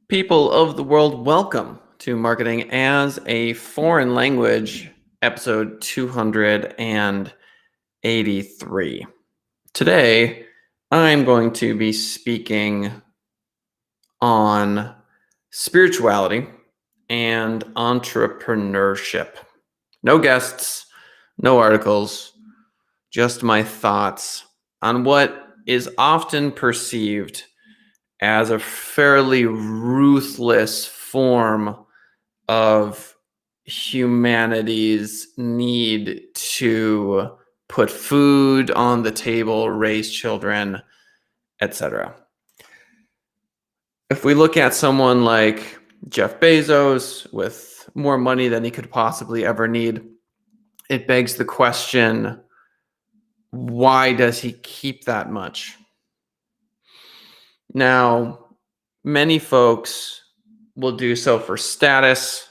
People of the world, welcome to Marketing as a Foreign Language, episode 283. Today, I'm going to be speaking on spirituality and entrepreneurship. No guests, no articles, just my thoughts on what is often perceived as a fairly ruthless form of humanity's need to put food on the table, raise children, etc. If we look at someone like Jeff Bezos with more money than he could possibly ever need, it begs the question, why does he keep that much? Now, many folks will do so for status,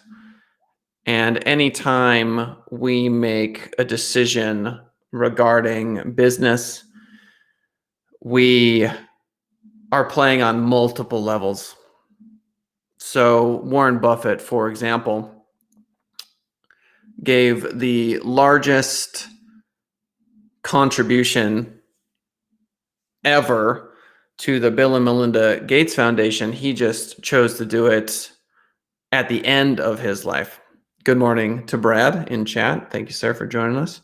and anytime we make a decision regarding business, we are playing on multiple levels. So Warren Buffett, for example, gave the largest contribution ever to the Bill and Melinda Gates Foundation. He just chose to do it at the end of his life. Good morning to Brad in chat. Thank you, sir, for joining us.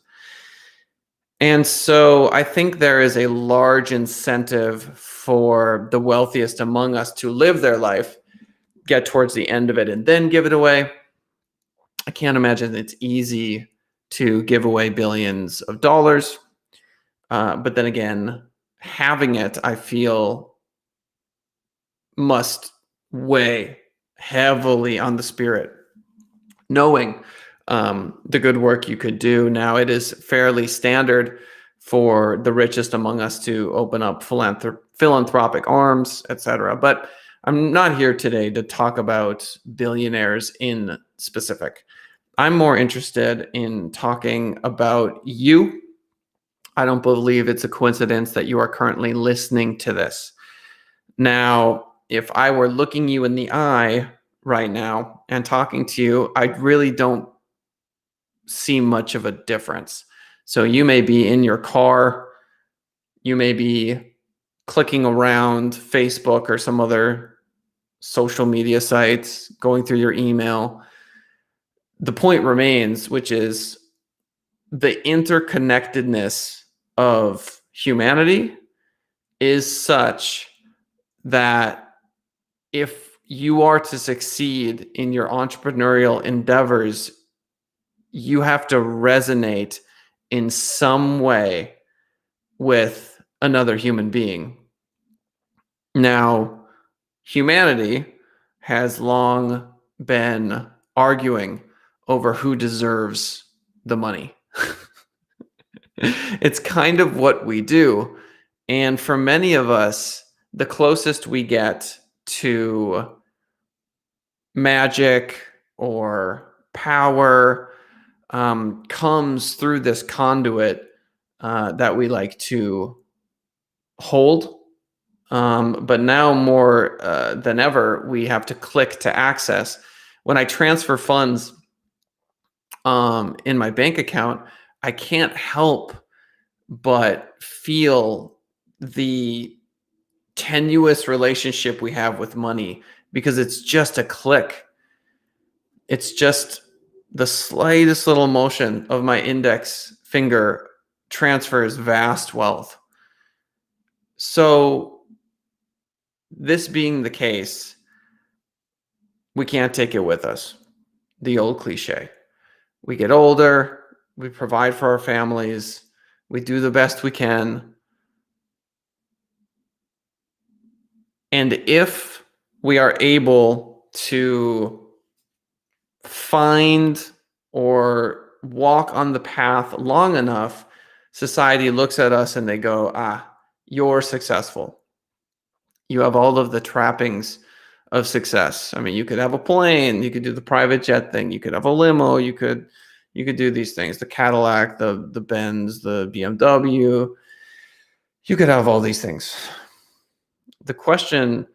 And so I think there is a large incentive for the wealthiest among us to live their life, get towards the end of it, and then give it away. I can't imagine it's easy to give away billions of dollars. But then again, having it, I feel, must weigh heavily on the spirit. Knowing the good work you could do. Now, it is fairly standard for the richest among us to open up philanthropic arms, etc. But I'm not here today to talk about billionaires in specific. I'm more interested in talking about you. I don't believe it's a coincidence that you are currently listening to this. Now, if I were looking you in the eye right now and talking to you, I really don't see much of a difference. So you may be in your car, you may be clicking around Facebook or some other social media sites, going through your email. The point remains, which is the interconnectedness of humanity is such that if you are to succeed in your entrepreneurial endeavors, you have to resonate in some way with another human being. Now, humanity has long been arguing over who deserves the money. It's kind of what we do. And for many of us, the closest we get to magic or power comes through this conduit that we like to hold. But now more than ever, we have to click to access. When I transfer funds in my bank account, I can't help but feel the tenuous relationship we have with money, because it's just a click. It's just the slightest little motion of my index finger transfers vast wealth. So this being the case, we can't take it with us. The old cliche. We get older, we provide for our families, we do the best we can. And if we are able to find or walk on the path long enough, society looks at us and they go, you're successful. You have all of the trappings of success. I mean, you could have a plane, you could do the private jet thing, you could have a limo, you could do these things, the Cadillac, the Benz, the BMW. You could have all these things. The question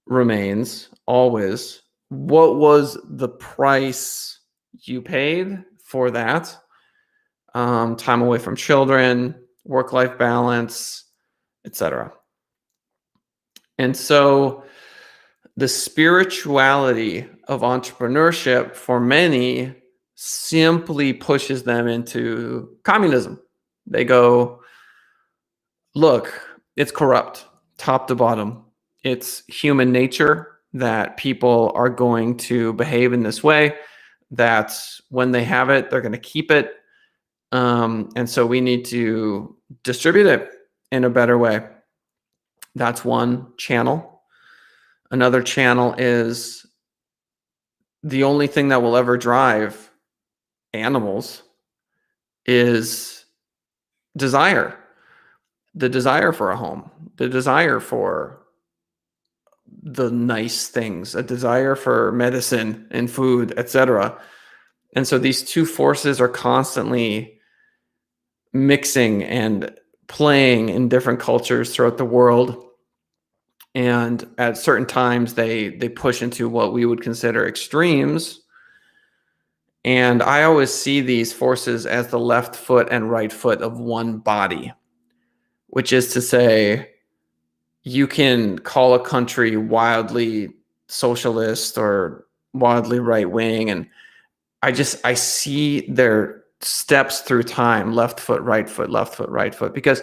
remains always, what was the price you paid for that? Time away from children, work-life balance, etc. And so the spirituality of entrepreneurship for many simply pushes them into communism. They go, look, it's corrupt, top to bottom. It's human nature that people are going to behave in this way, that when they have it, they're going to keep it. And so we need to distribute it in a better way. That's one channel. Another channel is the only thing that will ever drive animals is desire. The desire for a home, the desire for the nice things, a desire for medicine and food, etc. And so these two forces are constantly mixing and playing in different cultures throughout the world. And at certain times, they push into what we would consider extremes. And I always see these forces as the left foot and right foot of one body, which is to say, you can call a country wildly socialist or wildly right wing, and I see their steps through time: left foot, right foot, left foot, right foot, because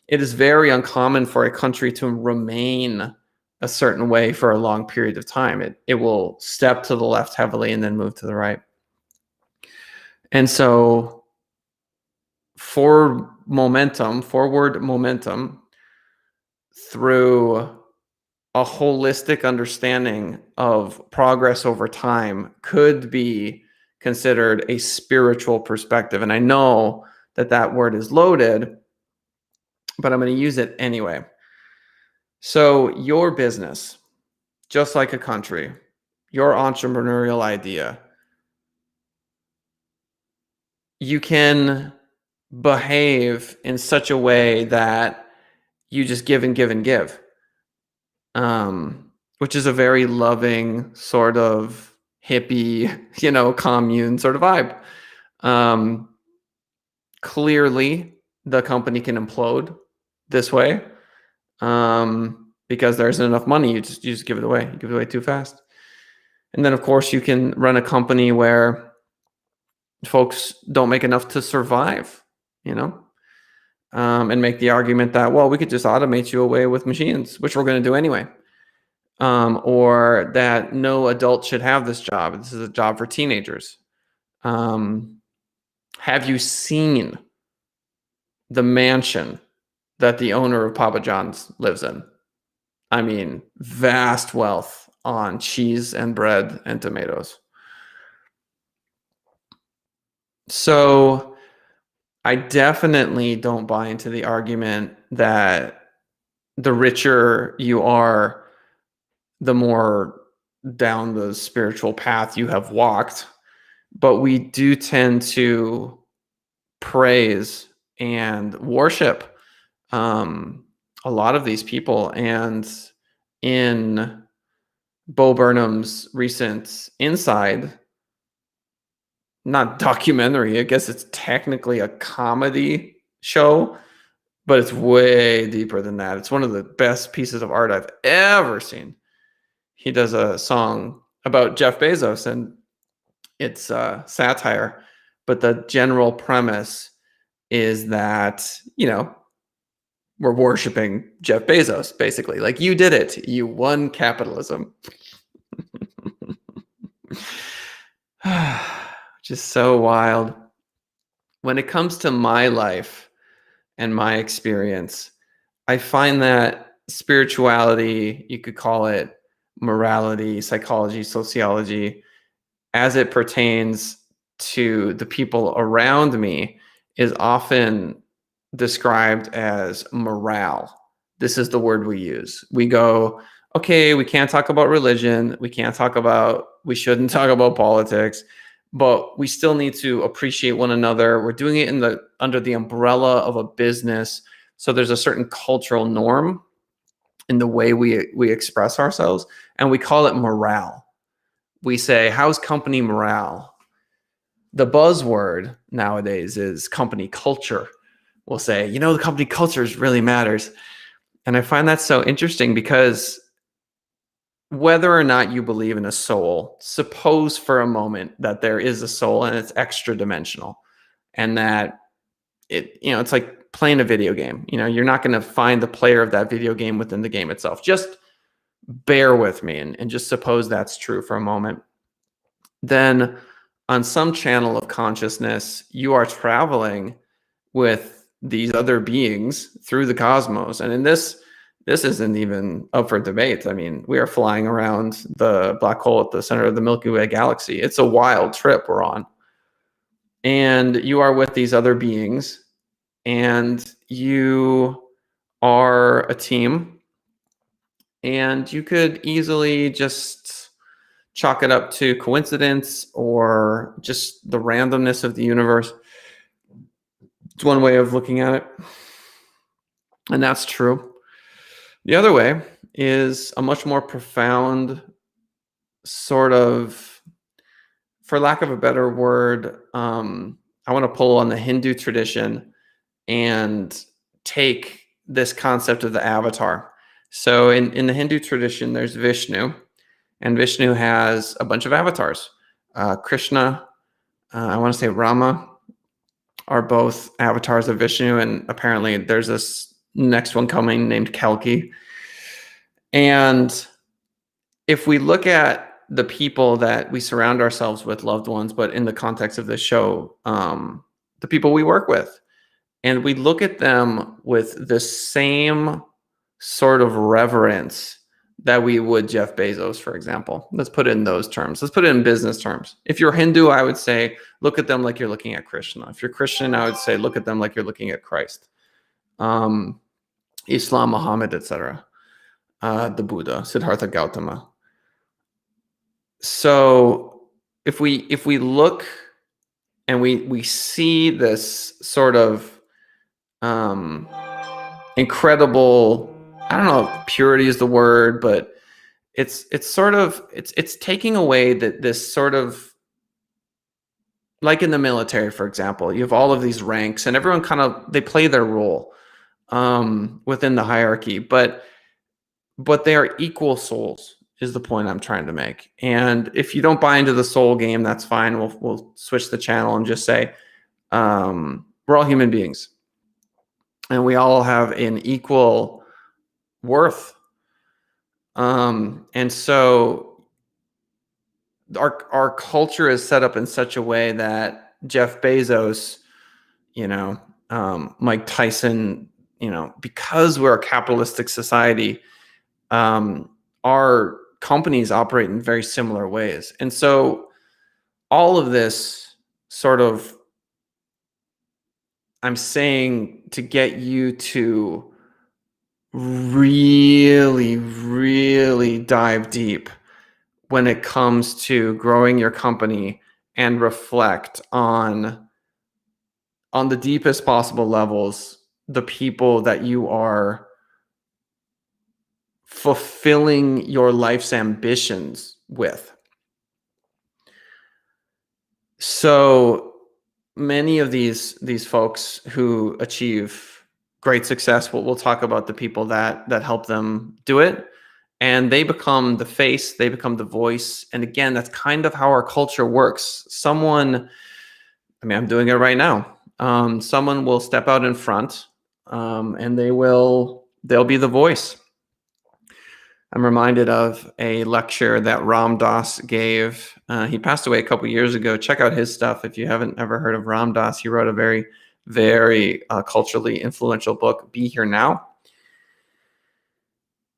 it is very uncommon for a country to remain a certain way for a long period of time. It will step to the left heavily and then move to the right. And so forward momentum through a holistic understanding of progress over time could be considered a spiritual perspective. And I know that that word is loaded, but I'm going to use it anyway. So your business, just like a country, your entrepreneurial idea, you can behave in such a way that you just give and give and give, which is a very loving sort of hippie, commune sort of vibe. Clearly, the company can implode this way because there isn't enough money. You just give it away. You give it away too fast. And then, of course, you can run a company where folks don't make enough to survive, and make the argument that, well, we could just automate you away with machines, which we're going to do anyway. Or that no adult should have this job. This is a job for teenagers. Have you seen the mansion that the owner of Papa John's lives in? I mean, vast wealth on cheese and bread and tomatoes. So I definitely don't buy into the argument that the richer you are, the more down the spiritual path you have walked. But we do tend to praise and worship a lot of these people. And in Bo Burnham's recent Inside, not documentary, I guess it's technically a comedy show, but it's way deeper than that. It's one of the best pieces of art I've ever seen. He does a song about Jeff Bezos, and it's satire, but the general premise is that, we're worshiping Jeff Bezos, basically. Like, you did it. You won capitalism. Just so wild. When it comes to my life and my experience, I find that spirituality, you could call it morality, psychology, sociology, as it pertains to the people around me, is often described as morale. This is the word we use. We go, okay, we can't talk about religion. We shouldn't talk about politics, but we still need to appreciate one another. We're doing it under the umbrella of a business. So there's a certain cultural norm in the way we express ourselves, and we call it morale. We say, how's company morale? The buzzword nowadays is company culture. We'll say, the company culture really matters. And I find that so interesting because whether or not you believe in a soul, suppose for a moment that there is a soul and it's extra dimensional, and that it's like playing a video game. You're not going to find the player of that video game within the game itself. Just bear with me and just suppose that's true for a moment. Then on some channel of consciousness, you are traveling with these other beings through the cosmos. And in this isn't even up for debate. I mean, we are flying around the black hole at the center of the Milky Way galaxy. It's a wild trip we're on. And you are with these other beings, and you are a team, and you could easily just chalk it up to coincidence or just the randomness of the universe. It's one way of looking at it, and that's true. The other way is a much more profound sort of, for lack of a better word, I want to pull on the Hindu tradition and take this concept of the avatar. So in the Hindu tradition, there's Vishnu, and Vishnu has a bunch of avatars. Krishna, I want to say Rama, are both avatars of Vishnu, and apparently there's this next one coming named Kalki. And if we look at the people that we surround ourselves with, loved ones, but in the context of this show, the people we work with, and we look at them with the same sort of reverence that we would Jeff Bezos, for example. Let's put it in those terms. Let's put it in business terms. If you're Hindu, I would say, look at them like you're looking at Krishna. If you're Christian, I would say, look at them like you're looking at Christ. Islam, Muhammad, etc. The Buddha, Siddhartha Gautama. So if we look and we see this sort of incredible, I don't know if purity is the word, but it's taking away this sort of, like in the military, for example, you have all of these ranks and everyone they play their role within the hierarchy, but they are equal souls is the point I'm trying to make. And if you don't buy into the soul game, that's fine. We'll switch the channel and just say we're all human beings, and we all have an equal worth. And so our culture is set up in such a way that Jeff Bezos, Mike Tyson, because we're a capitalistic society, our companies operate in very similar ways. And so all of this sort of, I'm saying to get you to really, really dive deep when it comes to growing your company and reflect on the deepest possible levels, the people that you are fulfilling your life's ambitions with. So many of these folks who achieve great success, we'll talk about the people that help them do it, and they become the face, they become the voice. And again, that's kind of how our culture works. I'm doing it right now. Someone will step out in front, and they'll be the voice. I'm reminded of a lecture that Ram Dass gave. He passed away a couple years ago. Check out his stuff if you haven't ever heard of Ram Dass. He wrote a very, very culturally influential book, Be Here Now.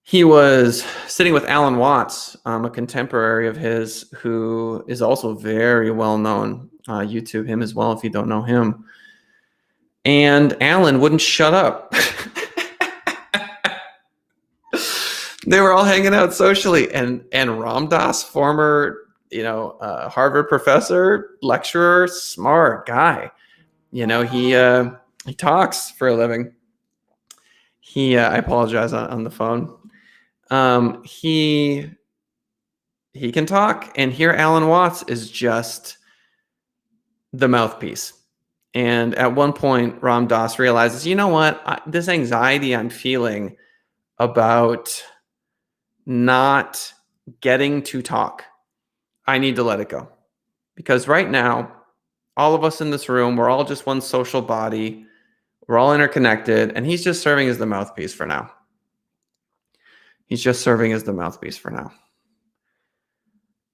He was sitting with Alan Watts, a contemporary of his, who is also very well known. YouTube him as well if you don't know him. And Alan wouldn't shut up. They were all hanging out socially, and Ram Dass, former Harvard professor, lecturer, smart guy. He talks for a living. I apologize on the phone. He can talk, and here Alan Watts is just the mouthpiece. And at one point, Ram Dass realizes, you know what? This anxiety I'm feeling about not getting to talk, I need to let it go. Because right now, all of us in this room, we're all just one social body. We're all interconnected, and he's just serving as the mouthpiece for now. He's just serving as the mouthpiece for now.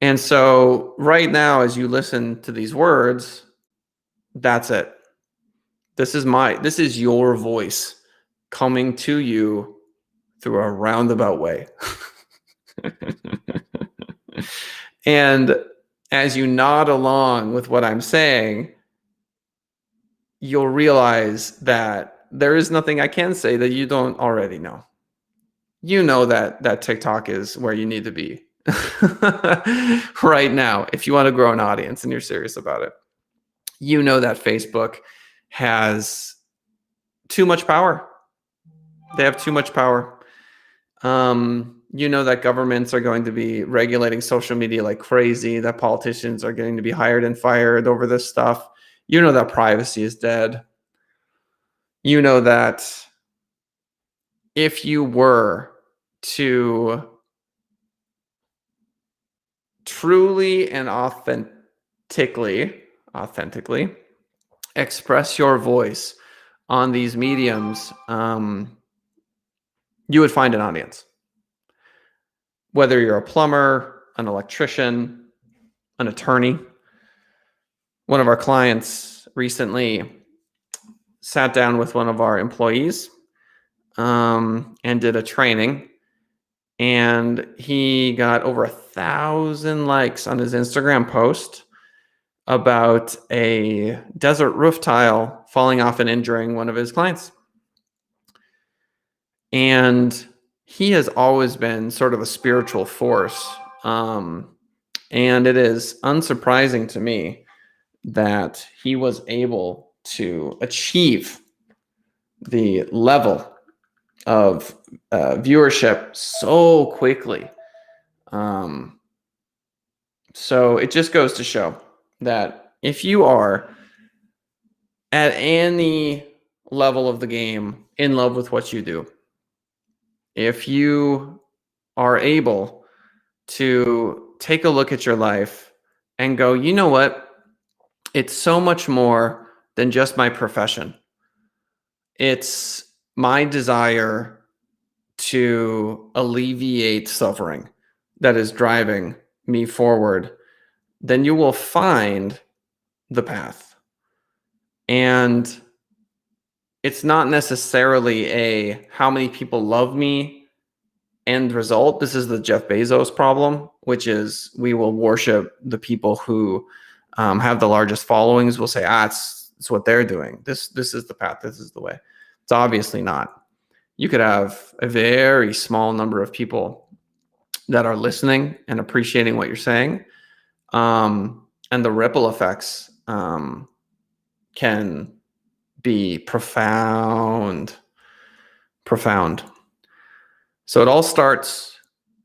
And so right now, as you listen to these words, that's it. This is your voice coming to you through a roundabout way. And as you nod along with what I'm saying, you'll realize that there is nothing I can say that you don't already know. You know that TikTok is where you need to be right now if you want to grow an audience and you're serious about it. You know that Facebook has too much power. They have too much power. You know that governments are going to be regulating social media like crazy, that politicians are going to be hired and fired over this stuff. You know that privacy is dead. You know that if you were to truly and authentically express your voice on these mediums, you would find an audience. Whether you're a plumber, an electrician, an attorney. One of our clients recently sat down with one of our employees and did a training, and he got over 1,000 likes on his Instagram post about a desert roof tile falling off and injuring one of his clients. And he has always been sort of a spiritual force. And it is unsurprising to me that he was able to achieve the level of viewership so quickly. So it just goes to show that if you are at any level of the game in love with what you do, if you are able to take a look at your life and go, you know what? It's so much more than just my profession. It's my desire to alleviate suffering that is driving me forward. Then you will find the path. And it's not necessarily a how many people love me end result. This is the Jeff Bezos problem, which is we will worship the people who have the largest followings. We'll say, it's what they're doing. This is the path. This is the way. It's obviously not. You could have a very small number of people that are listening and appreciating what you're saying. And the ripple effects can be profound. So it all starts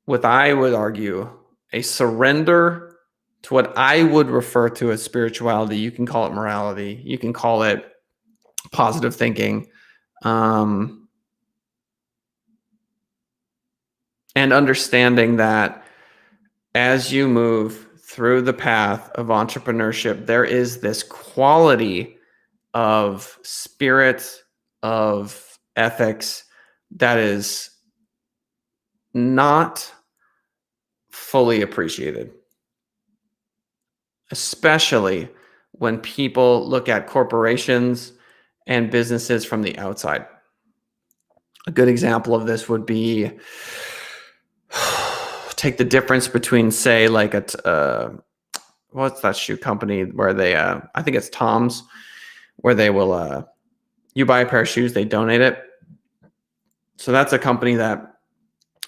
with, I would argue, a surrender to what I would refer to as spirituality. You can call it morality. You can call it positive thinking. And understanding that as you move through the path of entrepreneurship, there is this quality of spirit, of ethics that is not fully appreciated, especially when people look at corporations and businesses from the outside. A good example of this would be, take the difference between, say, like what's that shoe company where they, I think it's Tom's, where they will, you buy a pair of shoes, they donate it. So that's a company that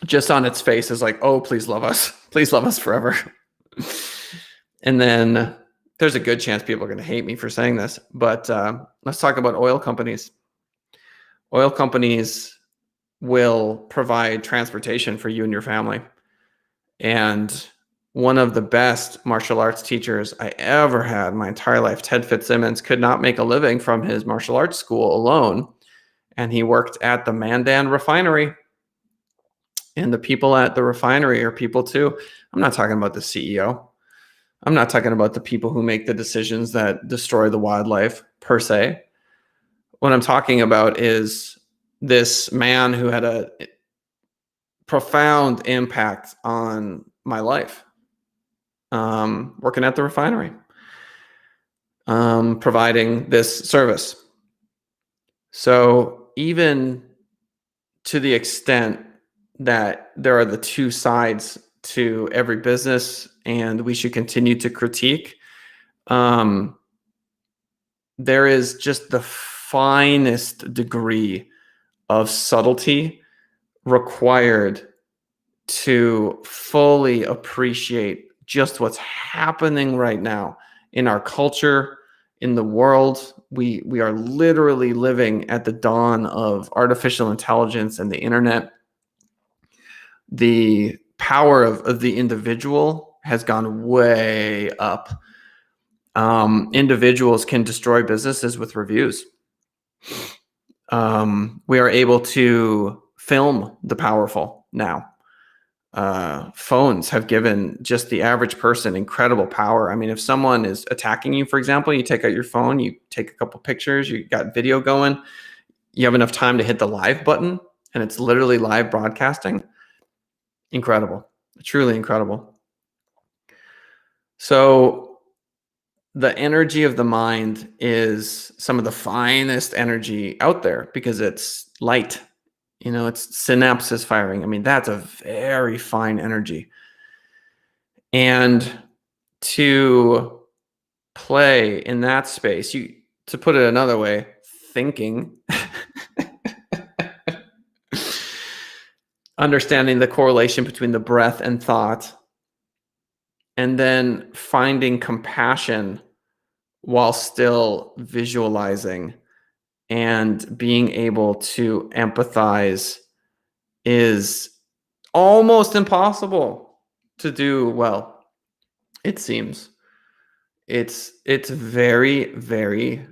just on its face is like, oh, please love us forever. And then there's a good chance people are going to hate me for saying this, but let's talk about oil companies. Oil companies will provide transportation for you and your family. And one of the best martial arts teachers I ever had in my entire life, Ted Fitzsimmons, could not make a living from his martial arts school alone. And he worked at the Mandan refinery. And the people at the refinery are people too. I'm not talking about the CEO. I'm not talking about the people who make the decisions that destroy the wildlife per se. What I'm talking about is this man who had a profound impact on my life, working at the refinery, providing this service. So even to the extent that there are the two sides to every business and we should continue to critique, there is just the finest degree of subtlety required to fully appreciate just what's happening right now in our culture, in the world. We are literally living at the dawn of artificial intelligence and the internet. The power of the individual has gone way up. Individuals can destroy businesses with reviews. We are able to film the powerful now. Phones have given just the average person incredible power. I mean, if someone is attacking you, for example, you take out your phone, you take a couple pictures, you got video going, you have enough time to hit the live button, and it's literally live broadcasting. Incredible, truly incredible. So the energy of the mind is some of the finest energy out there because it's light. It's synapses firing. I mean, that's a very fine energy. And to play in that space, to put it another way, thinking, understanding the correlation between the breath and thought, and then finding compassion while still visualizing and being able to empathize is almost impossible to do well, it seems. It's very, very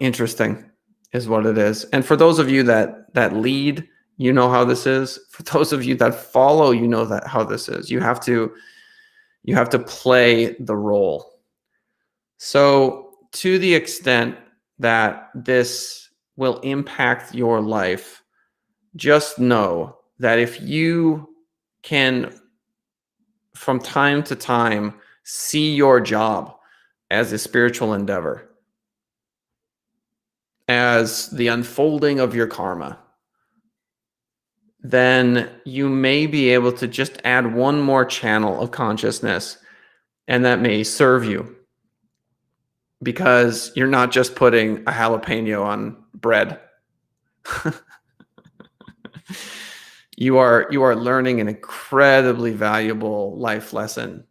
interesting is what it is. And for those of you that lead, you know how this is. For those of you that follow, you know that how this is. You have to play the role. So to the extent that this will impact your life, just know that if you can, from time to time, see your job as a spiritual endeavor, as the unfolding of your karma, then you may be able to just add one more channel of consciousness, and that may serve you. Because you're not just putting a jalapeno on bread. You are learning an incredibly valuable life lesson.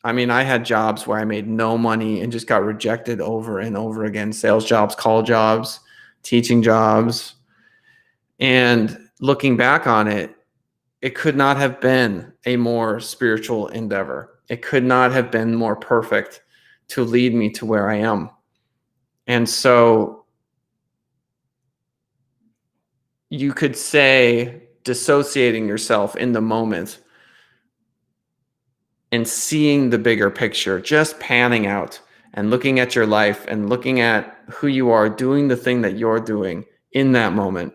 I mean, I had jobs where I made no money and just got rejected over and over again. Sales jobs, call jobs, teaching jobs. And looking back on it, it could not have been a more spiritual endeavor. It could not have been more perfect to lead me to where I am. And so you could say dissociating yourself in the moment and seeing the bigger picture, just panning out and looking at your life and looking at who you are, doing the thing that you're doing in that moment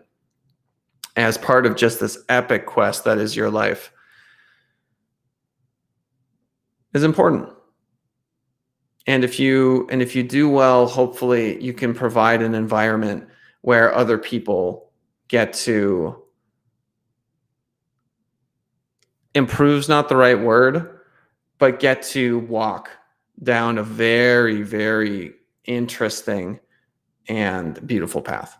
as part of just this epic quest that is your life is important. And if you do well, hopefully you can provide an environment where other people get to, improve's not the right word, but get to walk down a very, very interesting and beautiful path.